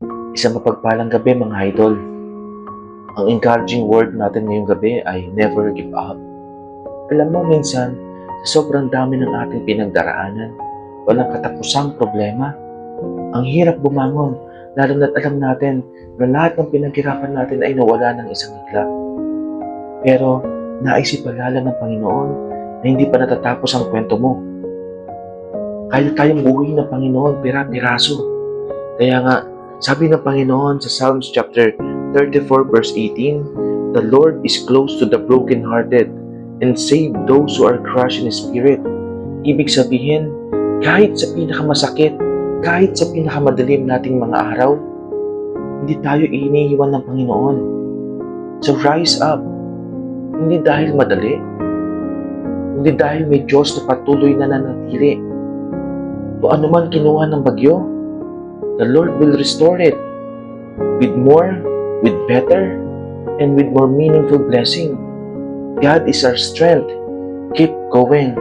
Isang mapagpalang gabi mga idol. Ang encouraging word natin ngayong gabi ay never give up. Alam mo minsan, sa sobrang dami ng ating pinagdaraanan, walang katapusang problema. Ang hirap bumangon, lalo na't alam natin na lahat ng pinaghirapan natin ay nawala ng isang iglap. Pero naisipalala ng Panginoon na hindi pa natatapos ang kwento mo. Kaya tayong buhay ng Panginoon pira-piraso. Kaya nga, sabi ng Panginoon sa Psalms chapter 34 verse 18, "The Lord is close to the brokenhearted and save those who are crushed in spirit." Ibig sabihin, kahit sa pinakamasakit, kahit sa pinakamadilim nating mga araw, hindi tayo iniiwan ng Panginoon. So rise up, hindi dahil madali, hindi dahil may Diyos na patuloy na nanatili. Kung ano man kinuha ng bagyo, the Lord will restore it with more, with better, and with more meaningful blessing. God is our strength. Keep going.